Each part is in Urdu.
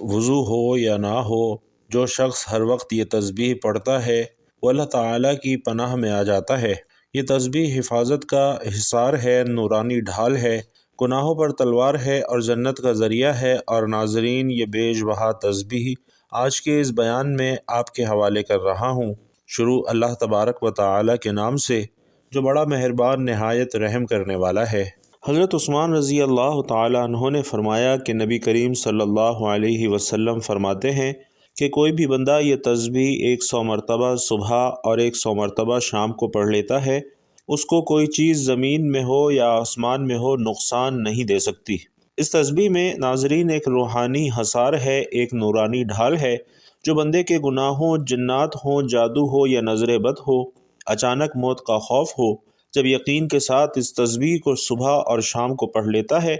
وضو ہو یا نہ ہو، جو شخص ہر وقت یہ تسبیح پڑھتا ہے وہ اللہ تعالیٰ کی پناہ میں آ جاتا ہے۔ یہ تسبیح حفاظت کا حصار ہے، نورانی ڈھال ہے، گناہوں پر تلوار ہے اور جنت کا ذریعہ ہے۔ اور ناظرین، یہ بیش بہا تسبیح آج کے اس بیان میں آپ کے حوالے کر رہا ہوں۔ شروع اللہ تبارک و تعالیٰ کے نام سے جو بڑا مہربان نہایت رحم کرنے والا ہے۔ حضرت عثمان رضی اللہ تعالیٰ عنہ نے فرمایا کہ نبی کریم صلی اللہ علیہ وسلم فرماتے ہیں کہ کوئی بھی بندہ یہ تسبیح 100 مرتبہ صبح اور 100 مرتبہ شام کو پڑھ لیتا ہے، اس کو کوئی چیز زمین میں ہو یا آسمان میں ہو نقصان نہیں دے سکتی۔ اس تسبیح میں ناظرین ایک روحانی حصار ہے، ایک نورانی ڈھال ہے جو بندے کے گناہوں، جنات ہوں، جادو ہو یا نظر بد ہو، اچانک موت کا خوف ہو، جب یقین کے ساتھ اس تسبیح کو صبح اور شام کو پڑھ لیتا ہے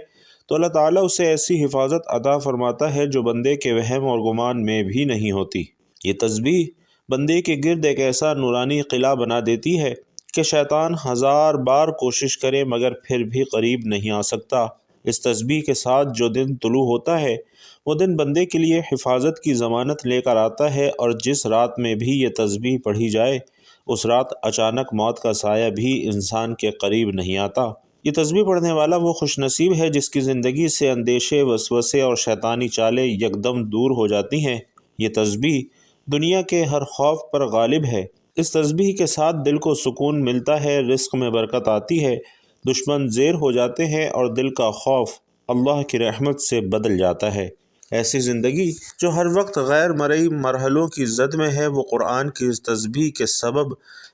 تو اللہ تعالیٰ اسے ایسی حفاظت عطا فرماتا ہے جو بندے کے وہم اور گمان میں بھی نہیں ہوتی۔ یہ تسبیح بندے کے گرد ایک ایسا نورانی قلعہ بنا دیتی ہے کہ شیطان 1000 بار کوشش کرے مگر پھر بھی قریب نہیں آ سکتا۔ اس تسبیح کے ساتھ جو دن طلوع ہوتا ہے وہ دن بندے کے لیے حفاظت کی ضمانت لے کر آتا ہے، اور جس رات میں بھی یہ تسبیح پڑھی جائے اس رات اچانک موت کا سایہ بھی انسان کے قریب نہیں آتا۔ یہ تسبیح پڑھنے والا وہ خوش نصیب ہے جس کی زندگی سے اندیشے، وسوسے اور شیطانی چالیں یکدم دور ہو جاتی ہیں۔ یہ تسبیح دنیا کے ہر خوف پر غالب ہے۔ اس تسبیح کے ساتھ دل کو سکون ملتا ہے، رزق میں برکت آتی ہے، دشمن زیر ہو جاتے ہیں اور دل کا خوف اللہ کی رحمت سے بدل جاتا ہے۔ ایسی زندگی جو ہر وقت غیر مرئی مرحلوں کی زد میں ہے، وہ قرآن کی اس تسبیح کے سبب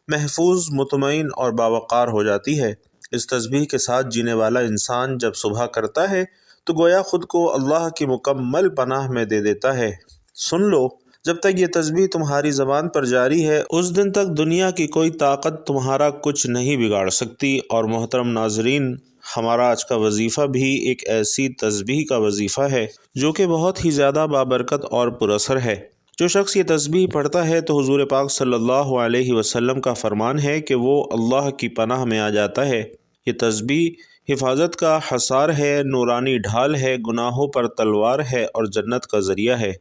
محفوظ، مطمئن اور باوقار ہو جاتی ہے۔ اس تسبیح کے ساتھ جینے والا انسان جب صبح کرتا ہے تو گویا خود کو اللہ کی مکمل پناہ میں دے دیتا ہے۔ سن لو، جب تک یہ تسبیح تمہاری زبان پر جاری ہے اس دن تک دنیا کی کوئی طاقت تمہارا کچھ نہیں بگاڑ سکتی۔ اور محترم ناظرین، ہمارا آج کا وظیفہ بھی ایک ایسی تسبیح کا وظیفہ ہے جو کہ بہت ہی زیادہ بابرکت اور پراثر ہے۔ جو شخص یہ تسبیح پڑھتا ہے تو حضور پاک صلی اللہ علیہ وسلم کا فرمان ہے کہ وہ اللہ کی پناہ میں آ جاتا ہے۔ یہ تسبیح حفاظت کا حصار ہے، نورانی ڈھال ہے، گناہوں پر تلوار ہے اور جنت کا ذریعہ ہے۔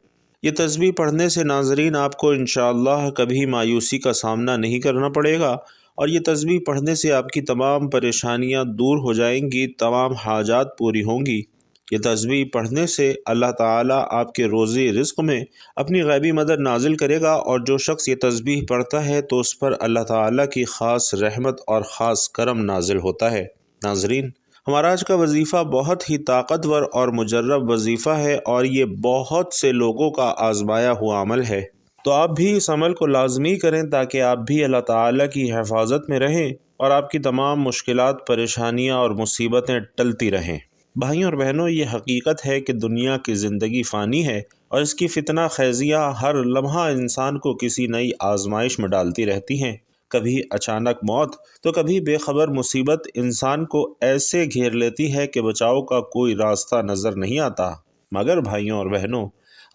یہ تسبیح پڑھنے سے ناظرین آپ کو انشاءاللہ کبھی مایوسی کا سامنا نہیں کرنا پڑے گا، اور یہ تسبیح پڑھنے سے آپ کی تمام پریشانیاں دور ہو جائیں گی، تمام حاجات پوری ہوں گی۔ یہ تسبیح پڑھنے سے اللہ تعالیٰ آپ کے روزی رزق میں اپنی غیبی مدد نازل کرے گا، اور جو شخص یہ تسبیح پڑھتا ہے تو اس پر اللہ تعالیٰ کی خاص رحمت اور خاص کرم نازل ہوتا ہے۔ ناظرین، ہمارا آج کا وظیفہ بہت ہی طاقتور اور مجرب وظیفہ ہے، اور یہ بہت سے لوگوں کا آزمایا ہوا عمل ہے۔ تو آپ بھی اس عمل کو لازمی کریں تاکہ آپ بھی اللہ تعالیٰ کی حفاظت میں رہیں اور آپ کی تمام مشکلات، پریشانیاں اور مصیبتیں ٹلتی رہیں۔ بھائیوں اور بہنوں، یہ حقیقت ہے کہ دنیا کی زندگی فانی ہے، اور اس کی فتنہ خیزیاں ہر لمحہ انسان کو کسی نئی آزمائش میں ڈالتی رہتی ہیں۔ کبھی اچانک موت تو کبھی بے خبر مصیبت انسان کو ایسے گھیر لیتی ہے کہ بچاؤ کا کوئی راستہ نظر نہیں آتا۔ مگر بھائیوں اور بہنوں،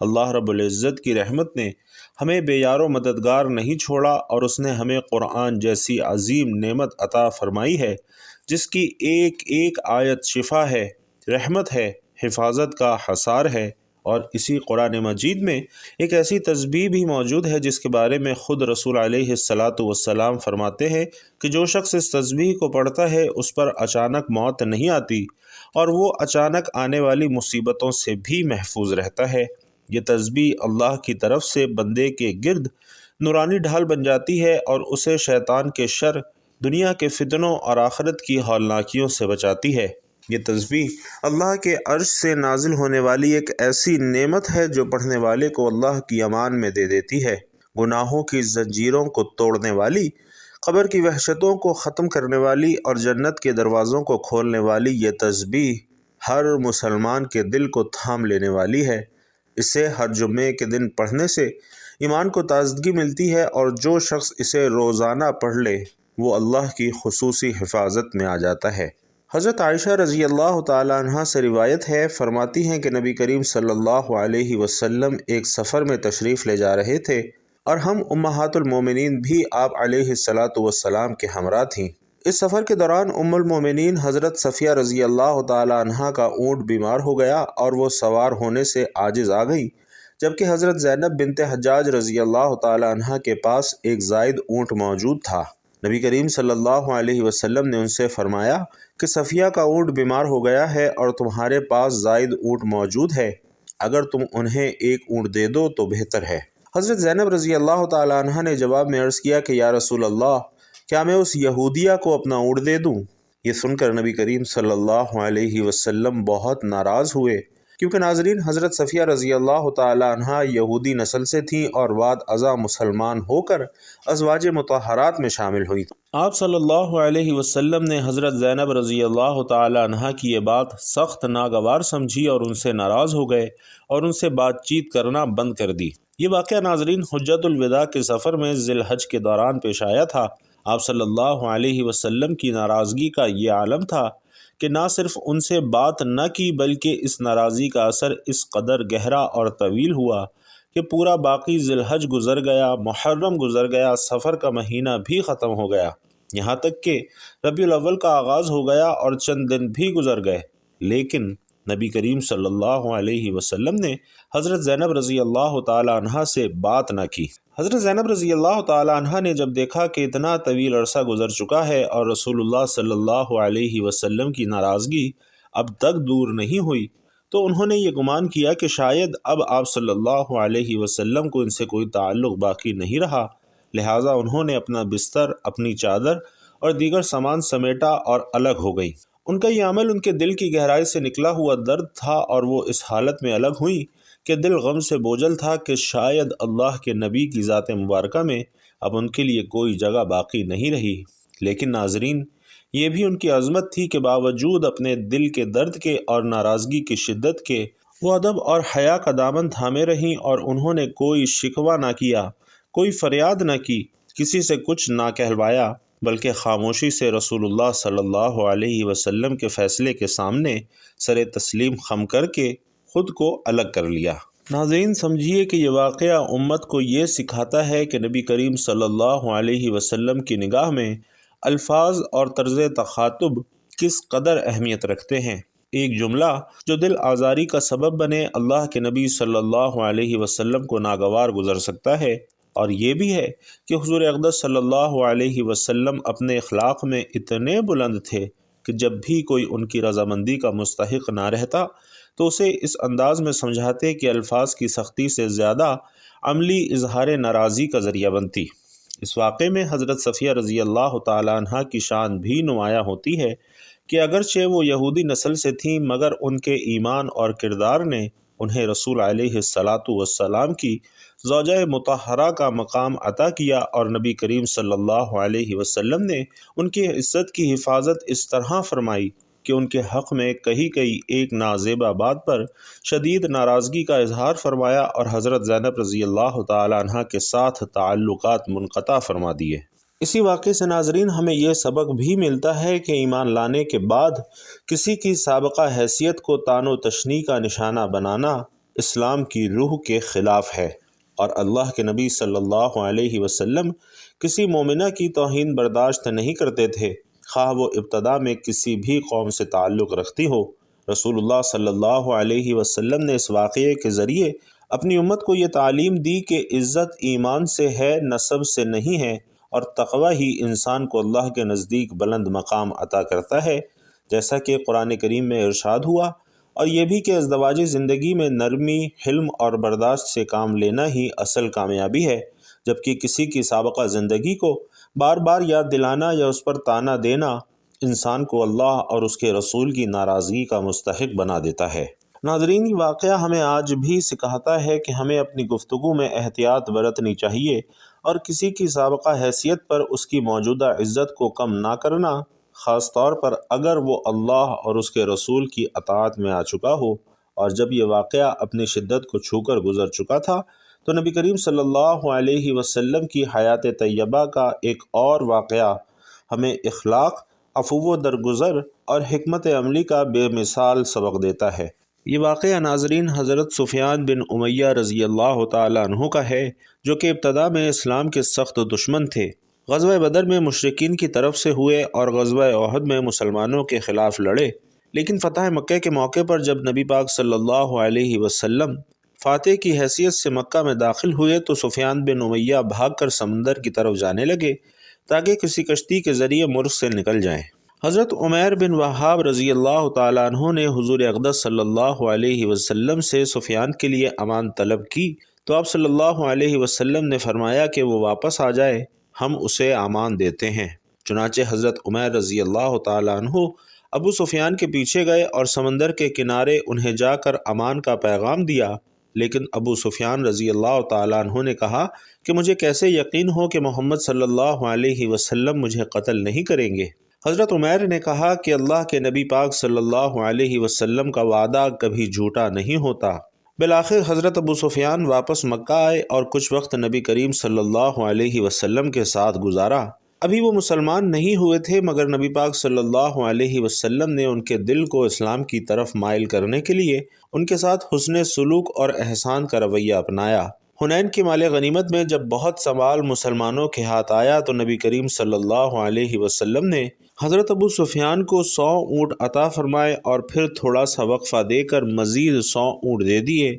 اللہ رب العزت کی رحمت نے ہمیں بے یار و مددگار نہیں چھوڑا، اور اس نے ہمیں قرآن جیسی عظیم نعمت عطا فرمائی ہے جس کی ایک ایک آیت شفا ہے، رحمت ہے، حفاظت کا حصار ہے۔ اور اسی قرآن مجید میں ایک ایسی تسبیح بھی موجود ہے جس کے بارے میں خود رسول علیہ الصلاۃ فرماتے ہیں کہ جو شخص اس تسبیح کو پڑھتا ہے اس پر اچانک موت نہیں آتی، اور وہ اچانک آنے والی مصیبتوں سے بھی محفوظ رہتا ہے۔ یہ تسبیح اللہ کی طرف سے بندے کے گرد نورانی ڈھال بن جاتی ہے اور اسے شیطان کے شر، دنیا کے فتنوں اور آخرت کی ہولناکیوں سے بچاتی ہے۔ یہ تسبیح اللہ کے عرش سے نازل ہونے والی ایک ایسی نعمت ہے جو پڑھنے والے کو اللہ کی امان میں دے دیتی ہے۔ گناہوں کی زنجیروں کو توڑنے والی، قبر کی وحشتوں کو ختم کرنے والی اور جنت کے دروازوں کو کھولنے والی یہ تسبیح ہر مسلمان کے دل کو تھام لینے والی ہے۔ اسے ہر جمعے کے دن پڑھنے سے ایمان کو تازگی ملتی ہے، اور جو شخص اسے روزانہ پڑھ لے وہ اللہ کی خصوصی حفاظت میں آ جاتا ہے۔ حضرت عائشہ رضی اللہ تعالیٰ عنہ سے روایت ہے، فرماتی ہیں کہ نبی کریم صلی اللہ علیہ وسلم ایک سفر میں تشریف لے جا رہے تھے، اور ہم امہات المومنین بھی آپ علیہ السلام کے ہمراہ تھیں۔ اس سفر کے دوران ام المومنین حضرت صفیہ رضی اللہ تعالیٰ عنہ کا اونٹ بیمار ہو گیا اور وہ سوار ہونے سے عاجز آ گئی۔ جبکہ حضرت زینب بنت حجاج رضی اللہ تعالی عنہ کے پاس ایک زائد اونٹ موجود تھا۔ نبی کریم صلی اللہ علیہ وسلم نے ان سے فرمایا کہ صفیہ کا اونٹ بیمار ہو گیا ہے اور تمہارے پاس زائد اونٹ موجود ہے، اگر تم انہیں ایک اونٹ دے دو تو بہتر ہے۔ حضرت زینب رضی اللہ تعالی عنہ نے جواب میں عرض کیا کہ یا رسول اللہ، کیا میں اس یہودیہ کو اپنا اونٹ دے دوں؟ یہ سن کر نبی کریم صلی اللہ علیہ وسلم بہت ناراض ہوئے، کیونکہ ناظرین حضرت صفیہ رضی اللہ تعالی عنہ یہودی نسل سے تھیں اور بعد ازاں مسلمان ہو کر ازواج مطہرات میں شامل ہوئی۔ آپ صلی اللہ علیہ وسلم نے حضرت زینب رضی اللہ تعالی عنہ کی یہ بات سخت ناگوار سمجھی اور ان سے ناراض ہو گئے اور ان سے بات چیت کرنا بند کر دی۔ یہ واقعہ ناظرین حجۃ الوداع کے سفر میں ذی الحج کے دوران پیش آیا تھا۔ آپ صلی اللہ علیہ وسلم کی ناراضگی کا یہ عالم تھا کہ نہ صرف ان سے بات نہ کی بلکہ اس ناراضی کا اثر اس قدر گہرا اور طویل ہوا کہ پورا باقی ذی الحج گزر گیا، محرم گزر گیا، سفر کا مہینہ بھی ختم ہو گیا، یہاں تک کہ ربیع الاول کا آغاز ہو گیا اور چند دن بھی گزر گئے، لیکن نبی کریم صلی اللہ علیہ وسلم نے حضرت زینب رضی اللہ تعالی عنہ سے بات نہ کی۔ حضرت زینب رضی اللہ تعالی عنہ نے جب دیکھا کہ اتنا طویل عرصہ گزر چکا ہے اور رسول اللہ صلی اللہ علیہ وسلم کی ناراضگی اب تک دور نہیں ہوئی، تو انہوں نے یہ گمان کیا کہ شاید اب آپ صلی اللہ علیہ وسلم کو ان سے کوئی تعلق باقی نہیں رہا، لہٰذا انہوں نے اپنا بستر، اپنی چادر اور دیگر سامان سمیٹا اور الگ ہو گئی۔ ان کا یہ عمل ان کے دل کی گہرائی سے نکلا ہوا درد تھا اور وہ اس حالت میں الگ ہوئیں کہ دل غم سے بوجھل تھا کہ شاید اللہ کے نبی کی ذات مبارکہ میں اب ان کے لیے کوئی جگہ باقی نہیں رہی۔ لیکن ناظرین، یہ بھی ان کی عظمت تھی کہ باوجود اپنے دل کے درد کے اور ناراضگی کی شدت کے وہ ادب اور حیا کا دامن تھامے رہیں اور انہوں نے کوئی شکوہ نہ کیا، کوئی فریاد نہ کی، کسی سے کچھ نہ کہلوایا، بلکہ خاموشی سے رسول اللہ صلی اللہ علیہ وسلم کے فیصلے کے سامنے سر تسلیم خم کر کے خود کو الگ کر لیا۔ ناظرین سمجھیے کہ یہ واقعہ امت کو یہ سکھاتا ہے کہ نبی کریم صلی اللہ علیہ وسلم کی نگاہ میں الفاظ اور طرز تخاطب کس قدر اہمیت رکھتے ہیں۔ ایک جملہ جو دل آزاری کا سبب بنے اللہ کے نبی صلی اللہ علیہ وسلم کو ناگوار گزر سکتا ہے، اور یہ بھی ہے کہ حضور اقدس صلی اللہ علیہ وسلم اپنے اخلاق میں اتنے بلند تھے کہ جب بھی کوئی ان کی رضامندی کا مستحق نہ رہتا تو اسے اس انداز میں سمجھاتے کہ الفاظ کی سختی سے زیادہ عملی اظہار ناراضی کا ذریعہ بنتی۔ اس واقعے میں حضرت صفیہ رضی اللہ تعالی عنہ کی شان بھی نمایاں ہوتی ہے کہ اگرچہ وہ یہودی نسل سے تھیں مگر ان کے ایمان اور کردار نے انہیں رسول علیہ الصلاۃ والسلام کی زوجہ مطہرہ کا مقام عطا کیا، اور نبی کریم صلی اللہ علیہ وسلم نے ان کی عزت کی حفاظت اس طرح فرمائی کہ ان کے حق میں کئی ایک نازیبہ بات پر شدید ناراضگی کا اظہار فرمایا اور حضرت زینب رضی اللہ تعالی عنہ کے ساتھ تعلقات منقطع فرما دیے۔ اسی واقعے سے ناظرین ہمیں یہ سبق بھی ملتا ہے کہ ایمان لانے کے بعد کسی کی سابقہ حیثیت کو طعن و تشنیع کا نشانہ بنانا اسلام کی روح کے خلاف ہے، اور اللہ کے نبی صلی اللہ علیہ وسلم کسی مومنہ کی توہین برداشت نہیں کرتے تھے، خواہ وہ ابتدا میں کسی بھی قوم سے تعلق رکھتی ہو۔ رسول اللہ صلی اللہ علیہ وسلم نے اس واقعے کے ذریعے اپنی امت کو یہ تعلیم دی کہ عزت ایمان سے ہے، نسب سے نہیں ہے، اور تقوی ہی انسان کو اللہ کے نزدیک بلند مقام عطا کرتا ہے، جیسا کہ قرآن کریم میں ارشاد ہوا، اور یہ بھی کہ ازدواجی زندگی میں نرمی، حلم اور برداشت سے کام لینا ہی اصل کامیابی ہے، جبکہ کسی کی سابقہ زندگی کو بار بار یاد دلانا یا اس پر طعنہ دینا انسان کو اللہ اور اس کے رسول کی ناراضگی کا مستحق بنا دیتا ہے۔ ناظرین، یہ واقعہ ہمیں آج بھی سکھاتا ہے کہ ہمیں اپنی گفتگو میں احتیاط برتنی چاہیے اور کسی کی سابقہ حیثیت پر اس کی موجودہ عزت کو کم نہ کرنا، خاص طور پر اگر وہ اللہ اور اس کے رسول کی اطاعت میں آ چکا ہو۔ اور جب یہ واقعہ اپنی شدت کو چھو کر گزر چکا تھا تو نبی کریم صلی اللہ علیہ وسلم کی حیات طیبہ کا ایک اور واقعہ ہمیں اخلاق، عفو و درگزر اور حکمت عملی کا بے مثال سبق دیتا ہے۔ یہ واقعہ ناظرین حضرت سفیان بن امیہ رضی اللہ تعالی عنہ کا ہے، جو کہ ابتدا میں اسلام کے سخت دشمن تھے۔ غزوہ بدر میں مشرکین کی طرف سے ہوئے اور غزوہ احد میں مسلمانوں کے خلاف لڑے، لیکن فتح مکہ کے موقع پر جب نبی پاک صلی اللہ علیہ وسلم فاتح کی حیثیت سے مکہ میں داخل ہوئے تو سفیان بن امیہ بھاگ کر سمندر کی طرف جانے لگے تاکہ کسی کشتی کے ذریعے ملک سے نکل جائیں۔ حضرت عمیر بن وہاب رضی اللہ تعالیٰ عنہ نے حضور اقدس صلی اللہ علیہ وسلم سے سفیان کے لیے امان طلب کی تو آپ صلی اللہ علیہ وسلم نے فرمایا کہ وہ واپس آ جائے، ہم اسے امان دیتے ہیں۔ چنانچہ حضرت عمیر رضی اللہ تعالیٰ عنہ ابو سفیان کے پیچھے گئے اور سمندر کے کنارے انہیں جا کر امان کا پیغام دیا، لیکن ابو سفیان رضی اللہ تعالیٰ عنہ نے کہا کہ مجھے کیسے یقین ہو کہ محمد صلی اللہ علیہ وسلم مجھے قتل نہیں کریں گے۔ حضرت عمیر نے کہا کہ اللہ کے نبی پاک صلی اللہ علیہ وسلم کا وعدہ کبھی جھوٹا نہیں ہوتا۔ بالآخر حضرت ابو سفیان واپس مکہ آئے اور کچھ وقت نبی کریم صلی اللہ علیہ وسلم کے ساتھ گزارا۔ ابھی وہ مسلمان نہیں ہوئے تھے مگر نبی پاک صلی اللہ علیہ وسلم نے ان کے دل کو اسلام کی طرف مائل کرنے کے لیے ان کے ساتھ حسن سلوک اور احسان کا رویہ اپنایا۔ حنین کی مال غنیمت میں جب بہت سا مال مسلمانوں کے ہاتھ آیا تو نبی کریم صلی اللہ علیہ وسلم نے حضرت ابو سفیان کو 100 اونٹ عطا فرمائے اور پھر تھوڑا سا وقفہ دے کر مزید 100 اونٹ دے دیے،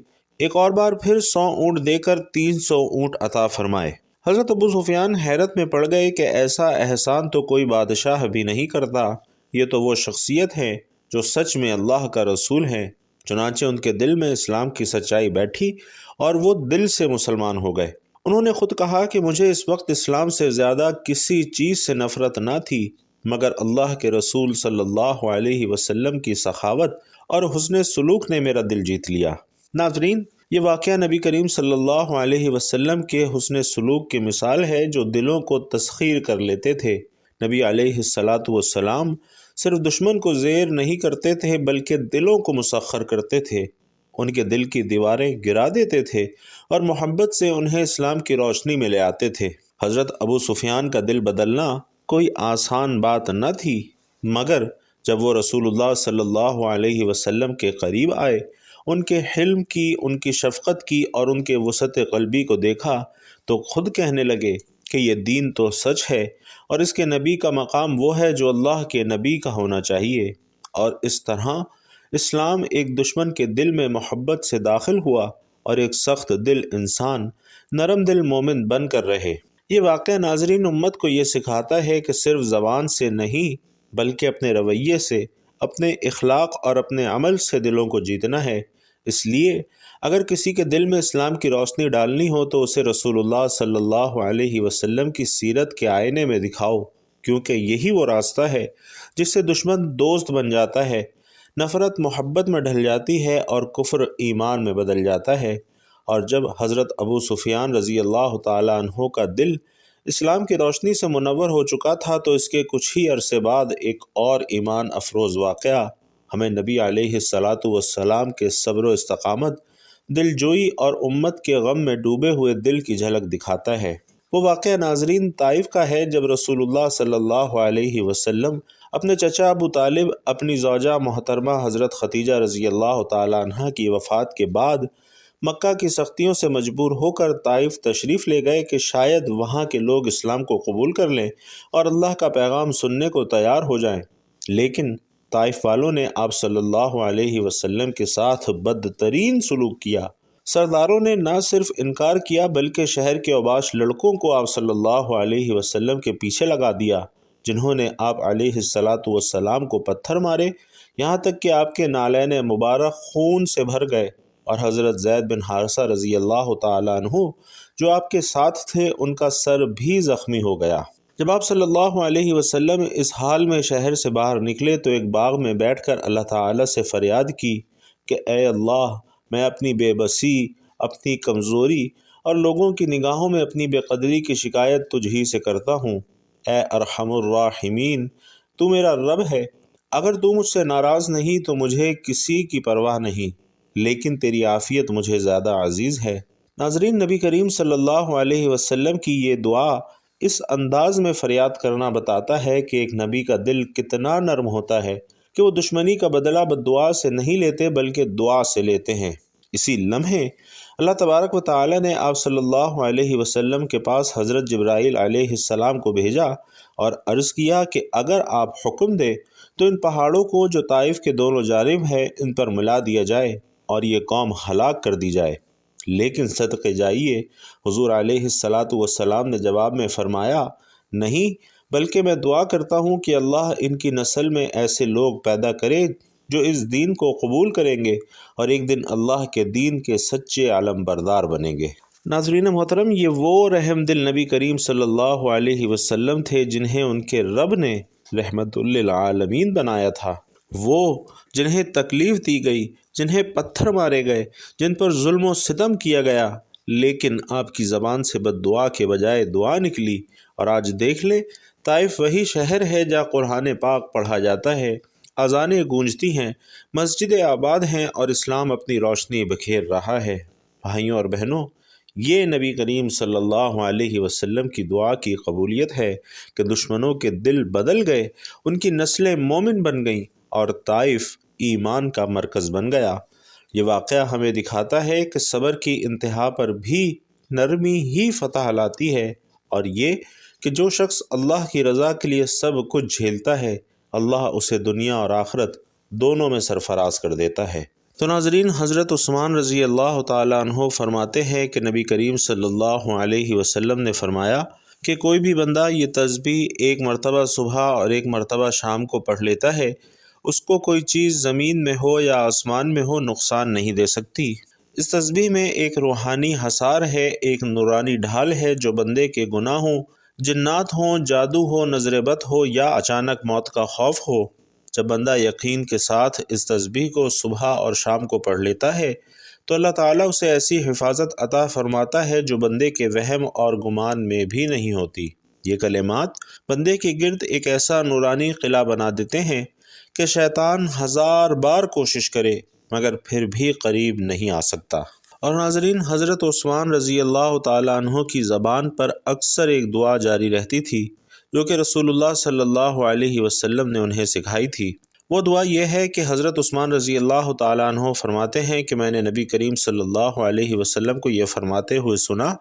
ایک اور بار پھر 100 اونٹ دے کر 300 اونٹ عطا فرمائے۔ حضرت ابو سفیان حیرت میں پڑ گئے کہ ایسا احسان تو کوئی بادشاہ بھی نہیں کرتا، یہ تو وہ شخصیت ہے جو سچ میں اللہ کا رسول ہے۔ چنانچہ ان کے دل میں اسلام کی سچائی بیٹھی اور وہ دل سے مسلمان ہو گئے۔ انہوں نے خود کہا کہ مجھے اس وقت اسلام سے زیادہ کسی چیز سے نفرت نہ تھی مگر اللہ کے رسول صلی اللہ علیہ وسلم کی سخاوت اور حسن سلوک نے میرا دل جیت لیا۔ ناظرین، یہ واقعہ نبی کریم صلی اللہ علیہ وسلم کے حسن سلوک کی مثال ہے جو دلوں کو تسخیر کر لیتے تھے۔ نبی علیہ السلام صرف دشمن کو زیر نہیں کرتے تھے بلکہ دلوں کو مسخر کرتے تھے، ان کے دل کی دیواریں گرا دیتے تھے اور محبت سے انہیں اسلام کی روشنی میں لے آتے تھے۔ حضرت ابو سفیان کا دل بدلنا کوئی آسان بات نہ تھی، مگر جب وہ رسول اللہ صلی اللہ علیہ وسلم کے قریب آئے، ان کے حلم کی، ان کی شفقت کی اور ان کے وسعت قلبی کو دیکھا تو خود کہنے لگے کہ یہ دین تو سچ ہے اور اس کے نبی کا مقام وہ ہے جو اللہ کے نبی کا ہونا چاہیے، اور اس طرح اسلام ایک دشمن کے دل میں محبت سے داخل ہوا اور ایک سخت دل انسان نرم دل مومن بن کر رہے۔ یہ واقعہ ناظرین امت کو یہ سکھاتا ہے کہ صرف زبان سے نہیں بلکہ اپنے رویے سے، اپنے اخلاق اور اپنے عمل سے دلوں کو جیتنا ہے۔ اس لیے اگر کسی کے دل میں اسلام کی روشنی ڈالنی ہو تو اسے رسول اللہ صلی اللہ علیہ وسلم کی سیرت کے آئینے میں دکھاؤ، کیونکہ یہی وہ راستہ ہے جس سے دشمن دوست بن جاتا ہے، نفرت محبت میں ڈھل جاتی ہے اور کفر ایمان میں بدل جاتا ہے۔ اور جب حضرت ابو سفیان رضی اللہ تعالیٰ عنہ کا دل اسلام کی روشنی سے منور ہو چکا تھا تو اس کے کچھ ہی عرصے بعد ایک اور ایمان افروز واقعہ ہمیں نبی علیہ السلام کے صبر و استقامت، دل جوئی اور امت کے غم میں ڈوبے ہوئے دل کی جھلک دکھاتا ہے۔ وہ واقعہ ناظرین طائف کا ہے جب رسول اللہ صلی اللہ علیہ وسلم اپنے چچا ابو طالب، اپنی زوجہ محترمہ حضرت ختیجہ رضی اللہ تعالیٰ عنہ کی وفات کے بعد مکہ کی سختیوں سے مجبور ہو کر طائف تشریف لے گئے کہ شاید وہاں کے لوگ اسلام کو قبول کر لیں اور اللہ کا پیغام سننے کو تیار ہو جائیں، لیکن طائف والوں نے آپ صلی اللہ علیہ وسلم کے ساتھ بدترین سلوک کیا۔ سرداروں نے نہ صرف انکار کیا بلکہ شہر کے اوباش لڑکوں کو آپ صلی اللہ علیہ وسلم کے پیچھے لگا دیا، جنہوں نے آپ علیہ السلام کو پتھر مارے، یہاں تک کہ آپ کے نالین مبارک خون سے بھر گئے، اور حضرت زید بن حارثہ رضی اللہ تعالیٰ عنہ جو آپ کے ساتھ تھے ان کا سر بھی زخمی ہو گیا۔ جب آپ صلی اللہ علیہ وسلم اس حال میں شہر سے باہر نکلے تو ایک باغ میں بیٹھ کر اللہ تعالیٰ سے فریاد کی کہ اے اللہ، میں اپنی بے بسی، اپنی کمزوری اور لوگوں کی نگاہوں میں اپنی بے قدری کی شکایت تجھ ہی سے کرتا ہوں۔ اے ارحم الراحمین، تو میرا رب ہے، اگر تو مجھ سے ناراض نہیں تو مجھے کسی کی پرواہ نہیں، لیکن تیری عافیت مجھے زیادہ عزیز ہے۔ ناظرین، نبی کریم صلی اللہ علیہ وسلم کی یہ دعا اس انداز میں فریاد کرنا بتاتا ہے کہ ایک نبی کا دل کتنا نرم ہوتا ہے کہ وہ دشمنی کا بدلہ بددعا سے نہیں لیتے بلکہ دعا سے لیتے ہیں۔ اسی لمحے اللہ تبارک و تعالی نے آپ صلی اللہ علیہ وسلم کے پاس حضرت جبرائیل علیہ السلام کو بھیجا اور عرض کیا کہ اگر آپ حکم دیں تو ان پہاڑوں کو جو طائف کے دونوں جانب ہے ان پر ملا دیا جائے اور یہ قوم ہلاک کر دی جائے۔ لیکن صدقے جائیے۔ حضور علیہ الصلاۃ والسلام نے جواب میں فرمایا، نہیں، بلکہ میں دعا کرتا ہوں کہ اللہ ان کی نسل میں ایسے لوگ پیدا کرے جو اس دین کو قبول کریں گے اور ایک دن اللہ کے دین کے سچے علم بردار بنیں گے۔ ناظرین محترم، یہ وہ رحم دل نبی کریم صلی اللہ علیہ وسلم تھے جنہیں ان کے رب نے رحمت للعالمین بنایا تھا۔ وہ جنہیں تکلیف دی گئی، جنہیں پتھر مارے گئے، جن پر ظلم و ستم کیا گیا، لیکن آپ کی زبان سے بد دعا کے بجائے دعا نکلی، اور آج دیکھ لیں طائف وہی شہر ہے جہاں قرآن پاک پڑھا جاتا ہے، اذانیں گونجتی ہیں، مسجدیں آباد ہیں اور اسلام اپنی روشنی بکھیر رہا ہے۔ بھائیوں اور بہنوں، یہ نبی کریم صلی اللہ علیہ وسلم کی دعا کی قبولیت ہے کہ دشمنوں کے دل بدل گئے، ان کی نسلیں مومن بن گئیں اور طائف ایمان کا مرکز بن گیا۔ یہ واقعہ ہمیں دکھاتا ہے کہ صبر کی انتہا پر بھی نرمی ہی فتح لاتی ہے، اور یہ کہ جو شخص اللہ کی رضا کے لیے سب کچھ جھیلتا ہے، اللہ اسے دنیا اور آخرت دونوں میں سرفراز کر دیتا ہے۔ تو ناظرین، حضرت عثمان رضی اللہ تعالیٰ عنہ فرماتے ہیں کہ نبی کریم صلی اللہ علیہ وسلم نے فرمایا کہ کوئی بھی بندہ یہ تسبیح ایک مرتبہ صبح اور ایک مرتبہ شام کو پڑھ لیتا ہے، اس کو کوئی چیز زمین میں ہو یا آسمان میں ہو نقصان نہیں دے سکتی۔ اس تسبیح میں ایک روحانی حصار ہے، ایک نورانی ڈھال ہے جو بندے کے گناہوں، جنات ہوں، جادو ہو، نظر بد ہو یا اچانک موت کا خوف ہو، جب بندہ یقین کے ساتھ اس تسبیح کو صبح اور شام کو پڑھ لیتا ہے تو اللہ تعالیٰ اسے ایسی حفاظت عطا فرماتا ہے جو بندے کے وہم اور گمان میں بھی نہیں ہوتی۔ یہ کلمات بندے کے گرد ایک ایسا نورانی قلعہ بنا دیتے ہیں کہ شیطان 1000 بار کوشش کرے مگر پھر بھی قریب نہیں آ سکتا۔ اور ناظرین، حضرت عثمان رضی اللہ تعالیٰ عنہ کی زبان پر اکثر ایک دعا جاری رہتی تھی جو کہ رسول اللہ صلی اللہ علیہ وسلم نے انہیں سکھائی تھی۔ وہ دعا یہ ہے کہ حضرت عثمان رضی اللہ تعالیٰ عنہ فرماتے ہیں کہ میں نے نبی کریم صلی اللہ علیہ وسلم کو یہ فرماتے ہوئے سنا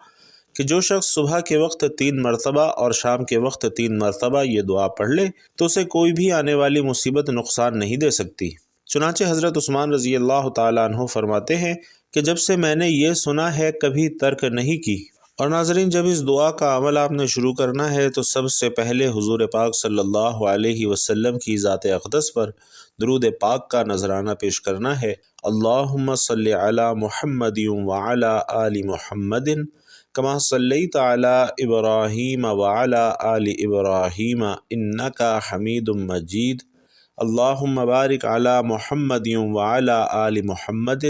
کہ جو شخص صبح کے وقت 3 مرتبہ اور شام کے وقت 3 مرتبہ یہ دعا پڑھ لے تو اسے کوئی بھی آنے والی مصیبت نقصان نہیں دے سکتی۔ چنانچہ حضرت عثمان رضی اللہ تعالیٰ عنہ فرماتے ہیں کہ جب سے میں نے یہ سنا ہے کبھی ترک نہیں کی۔ اور ناظرین، جب اس دعا کا عمل آپ نے شروع کرنا ہے تو سب سے پہلے حضور پاک صلی اللہ علیہ وسلم کی ذات اقدس پر درود پاک کا نذرانہ پیش کرنا ہے۔ اللہم صلی علی محمد وعلی آل محمد کما صلیت علی ابراہیم وعلی آل ابراہیم انک حمید مجید۔ اللہم بارک علی محمد وعلی آل محمد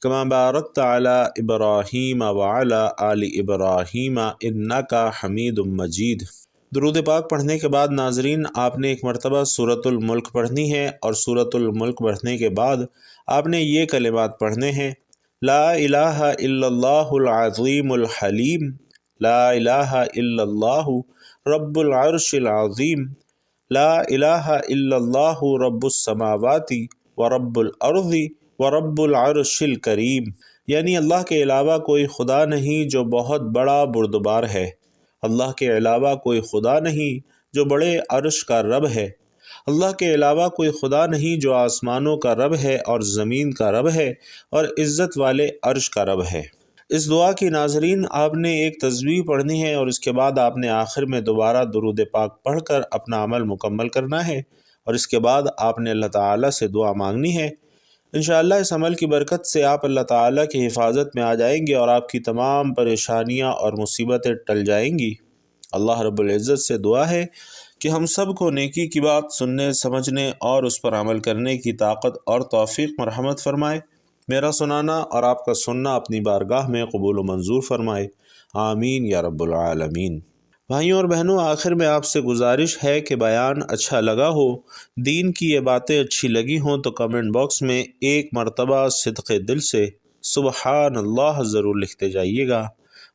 کما بارکت علی ابراہیم وعلی آل ابراہیم انک حمید مجید۔ درود پاک پڑھنے کے بعد ناظرین، آپ نے ایک مرتبہ سورۃ الملک پڑھنی ہے، اور سورۃ الملک پڑھنے کے بعد آپ نے یہ کلمات پڑھنے ہیں: لا الہ الا اللہ العظیم الحلیم، لا الہ الا اللہ رب العرش العظیم، لا الہ الا اللہ رب السماوات ورب الارض ورب العرش الکریم، یعنی اللہ کے علاوہ کوئی خدا نہیں جو بہت بڑا بردبار ہے، اللہ کے علاوہ کوئی خدا نہیں جو بڑے عرش کا رب ہے، اللہ کے علاوہ کوئی خدا نہیں جو آسمانوں کا رب ہے اور زمین کا رب ہے اور عزت والے عرش کا رب ہے۔ اس دعا کی ناظرین آپ نے ایک تسبیح پڑھنی ہے، اور اس کے بعد آپ نے آخر میں دوبارہ درود پاک پڑھ کر اپنا عمل مکمل کرنا ہے، اور اس کے بعد آپ نے اللہ تعالیٰ سے دعا مانگنی ہے۔ انشاءاللہ اس عمل کی برکت سے آپ اللہ تعالیٰ کی حفاظت میں آ جائیں گے اور آپ کی تمام پریشانیاں اور مصیبتیں ٹل جائیں گی۔ اللہ رب العزت سے دعا ہے کہ ہم سب کو نیکی کی بات سننے، سمجھنے اور اس پر عمل کرنے کی طاقت اور توفیق مرحمت فرمائے۔ میرا سنانا اور آپ کا سننا اپنی بارگاہ میں قبول و منظور فرمائے، آمین یا رب العالمین۔ بھائیوں اور بہنوں، آخر میں آپ سے گزارش ہے کہ بیان اچھا لگا ہو، دین کی یہ باتیں اچھی لگی ہوں تو کمنٹ باکس میں ایک مرتبہ صدق دل سے سبحان اللہ ضرور لکھتے جائیے گا۔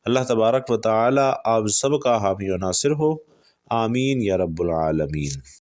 اللہ تبارک و تعالی آپ سب کا حامی و ناصر ہو، آمین یا رب العالمین۔